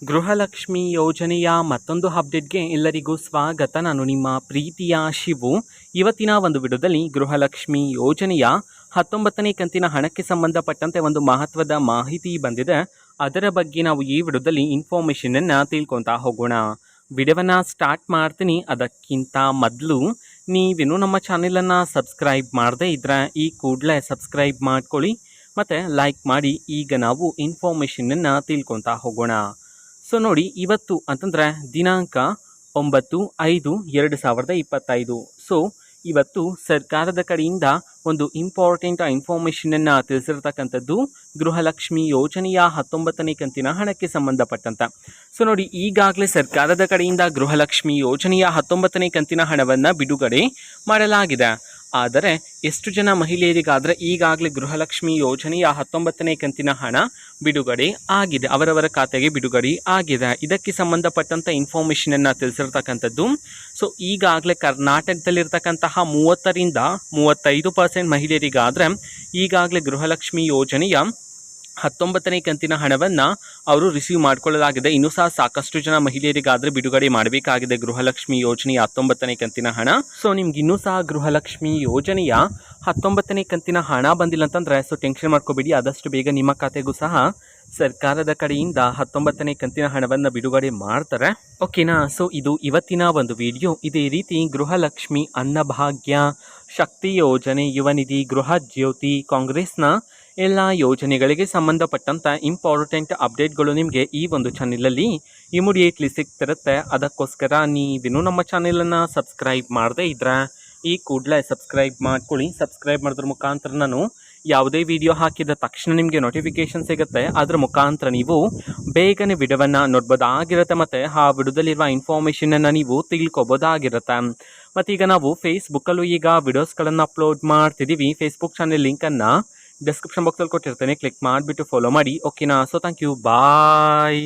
ಗೃಹಲಕ್ಷ್ಮಿ ಯೋಜನೆಯ ಮತ್ತೊಂದು ಅಪ್ಡೇಟ್ಗೆ ಎಲ್ಲರಿಗೂ ಸ್ವಾಗತ. ನಾನು ನಿಮ್ಮ ಪ್ರೀತಿಯ ಶಿವು. ಇವತ್ತಿನ ಒಂದು ವಿಡಿಯೋದಲ್ಲಿ ಗೃಹಲಕ್ಷ್ಮಿ ಯೋಜನೆಯ 19ನೇ ಕಂತಿನ ಹಣಕ್ಕೆ ಸಂಬಂಧಪಟ್ಟಂತೆ ಒಂದು ಮಹತ್ವದ ಮಾಹಿತಿ ಬಂದಿದೆ. ಅದರ ಬಗ್ಗೆ ನಾವು ಈ ವಿಡಿಯೋದಲ್ಲಿ ಇನ್ಫಾರ್ಮೇಷನನ್ನು ತಿಳ್ಕೊತಾ ಹೋಗೋಣ. ವಿಡಿಯೋವನ್ನು ಸ್ಟಾರ್ಟ್ ಮಾಡ್ತೀನಿ. ಅದಕ್ಕಿಂತ ಮೊದಲು ನೀವೇನು ನಮ್ಮ ಚಾನೆಲನ್ನು ಸಬ್ಸ್ಕ್ರೈಬ್ ಮಾಡದೇ ಇದ್ದರೆ ಈ ಕೂಡಲೇ ಸಬ್ಸ್ಕ್ರೈಬ್ ಮಾಡ್ಕೊಳ್ಳಿ ಮತ್ತು ಲೈಕ್ ಮಾಡಿ. ಈಗ ನಾವು ಇನ್ಫಾರ್ಮೇಷನನ್ನು ತಿಳ್ಕೊತಾ ಹೋಗೋಣ. ಸೊ ನೋಡಿ, ಇವತ್ತು ಅಂತಂದರೆ ದಿನಾಂಕ 9/5/2025. ಸೊ ಇವತ್ತು ಸರ್ಕಾರದ ಕಡೆಯಿಂದ ಒಂದು ಇಂಪಾರ್ಟೆಂಟ್ ಇನ್ಫಾರ್ಮೇಷನನ್ನು ತಿಳಿಸಿರ್ತಕ್ಕಂಥದ್ದು ಗೃಹಲಕ್ಷ್ಮಿ ಯೋಜನೆಯ 19ನೇ ಕಂತಿನ ಹಣಕ್ಕೆ ಸಂಬಂಧಪಟ್ಟಂತೆ. ಸೊ ನೋಡಿ, ಈಗಾಗಲೇ ಸರ್ಕಾರದ ಕಡೆಯಿಂದ ಗೃಹಲಕ್ಷ್ಮಿ ಯೋಜನೆಯ 19ನೇ ಕಂತಿನ ಹಣವನ್ನು ಬಿಡುಗಡೆ ಮಾಡಲಾಗಿದೆ. ಆದರೆ ಎಷ್ಟು ಜನ ಮಹಿಳೆಯರಿಗಾದರೆ ಈಗಾಗಲೇ ಗೃಹಲಕ್ಷ್ಮಿ ಯೋಜನೆಯ 19ನೇ ಕಂತಿನ ಹಣ ಬಿಡುಗಡೆ ಆಗಿದೆ, ಅವರವರ ಖಾತೆಗೆ ಬಿಡುಗಡೆ ಆಗಿದೆ. ಇದಕ್ಕೆ ಸಂಬಂಧಪಟ್ಟಂಥ ಇನ್ಫಾರ್ಮೇಷನನ್ನು ತಿಳಿಸಿರ್ತಕ್ಕಂಥದ್ದು. ಸೊ ಈಗಾಗಲೇ ಕರ್ನಾಟಕದಲ್ಲಿರ್ತಕ್ಕಂತಹ 30ರಿಂದ 35% ಮಹಿಳೆಯರಿಗಾದರೆ ಈಗಾಗಲೇ ಗೃಹಲಕ್ಷ್ಮಿ ಯೋಜನೆಯ 19ನೇ ಕಂತಿನ ಹಣವನ್ನು ಅವರು ರಿಸೀವ್ ಮಾಡಿಕೊಳ್ಳಲಾಗಿದೆ. ಇನ್ನೂ ಸಹ ಸಾಕಷ್ಟು ಜನ ಮಹಿಳೆಯರಿಗಾದರೆ ಬಿಡುಗಡೆ ಮಾಡಬೇಕಾಗಿದೆ ಗೃಹಲಕ್ಷ್ಮಿ ಯೋಜನೆಯ 19ನೇ ಕಂತಿನ ಹಣ. ಸೊ ನಿಮ್ಗೆ ಇನ್ನೂ ಸಹ ಗೃಹಲಕ್ಷ್ಮಿ ಯೋಜನೆಯ 19ನೇ ಕಂತಿನ ಹಣ ಬಂದಿಲ್ಲ ಅಂತಂದರೆ ಸೊ ಟೆನ್ಷನ್ ಮಾಡ್ಕೋಬೇಡಿ, ಆದಷ್ಟು ಬೇಗ ನಿಮ್ಮ ಖಾತೆಗೂ ಸಹ ಸರ್ಕಾರದ ಕಡೆಯಿಂದ 19ನೇ ಕಂತಿನ ಹಣವನ್ನು ಬಿಡುಗಡೆ ಮಾಡ್ತಾರೆ. ಓಕೆನಾ? ಸೊ ಇದು ಇವತ್ತಿನ ಒಂದು ವಿಡಿಯೋ. ಇದೇ ರೀತಿ ಗೃಹಲಕ್ಷ್ಮಿ, ಅನ್ನಭಾಗ್ಯ, ಶಕ್ತಿ ಯೋಜನೆ, ಯುವ ನಿಧಿ, ಗೃಹ ಜ್ಯೋತಿ, ಕಾಂಗ್ರೆಸ್ನ ಎಲ್ಲ ಯೋಜನೆಗಳಿಗೆ ಸಂಬಂಧಪಟ್ಟಂಥ ಇಂಪಾರ್ಟೆಂಟ್ ಅಪ್ಡೇಟ್ಗಳು ನಿಮಗೆ ಈ ಒಂದು ಚಾನೆಲಲ್ಲಿ ಇಮಿಡಿಯೇಟ್ಲಿ ಸಿಗ್ತಿರುತ್ತೆ. ಅದಕ್ಕೋಸ್ಕರ ನೀವೇನು ನಮ್ಮ ಚಾನೆಲನ್ನು ಸಬ್ಸ್ಕ್ರೈಬ್ ಮಾಡದೇ ಇದ್ದರೆ ಈ ಕೂಡಲೇ ಸಬ್ಸ್ಕ್ರೈಬ್ ಮಾಡ್ಕೊಳ್ಳಿ. ಸಬ್ಸ್ಕ್ರೈಬ್ ಮಾಡೋದ್ರ ಮುಖಾಂತರ ನಾನು ಯಾವುದೇ ವಿಡಿಯೋ ಹಾಕಿದ ತಕ್ಷಣ ನಿಮಗೆ ನೋಟಿಫಿಕೇಷನ್ ಸಿಗುತ್ತೆ. ಅದರ ಮುಖಾಂತರ ನೀವು ಬೇಗನೆ ವಿಡಿಯೋವನ್ನು ನೋಡ್ಬೋದಾಗಿರುತ್ತೆ ಮತ್ತು ಆ ವಿಡಿಯೋದಲ್ಲಿರುವ ಇನ್ಫಾರ್ಮೇಷನನ್ನು ನೀವು ತಿಳ್ಕೊಬೋದಾಗಿರುತ್ತೆ. ಮತ್ತೀಗ ನಾವು ಫೇಸ್ಬುಕ್ಕಲ್ಲೂ ಈಗ ವಿಡಿಯೋಸ್ಗಳನ್ನು ಅಪ್ಲೋಡ್ ಮಾಡ್ತಿದ್ದೀವಿ. ಫೇಸ್ಬುಕ್ ಚಾನೆಲ್ ಲಿಂಕನ್ನು ಡಿಸ್ಕ್ರಿಪ್ಷನ್ ಬಾಕ್ಸಲ್ಲಿ ಕೊಟ್ಟಿರ್ತೇನೆ, ಕ್ಲಿಕ್ ಮಾಡಿಬಿಟ್ಟು ಫಾಲೋ ಮಾಡಿ. ಓಕೆನಾ? So thank you, bye.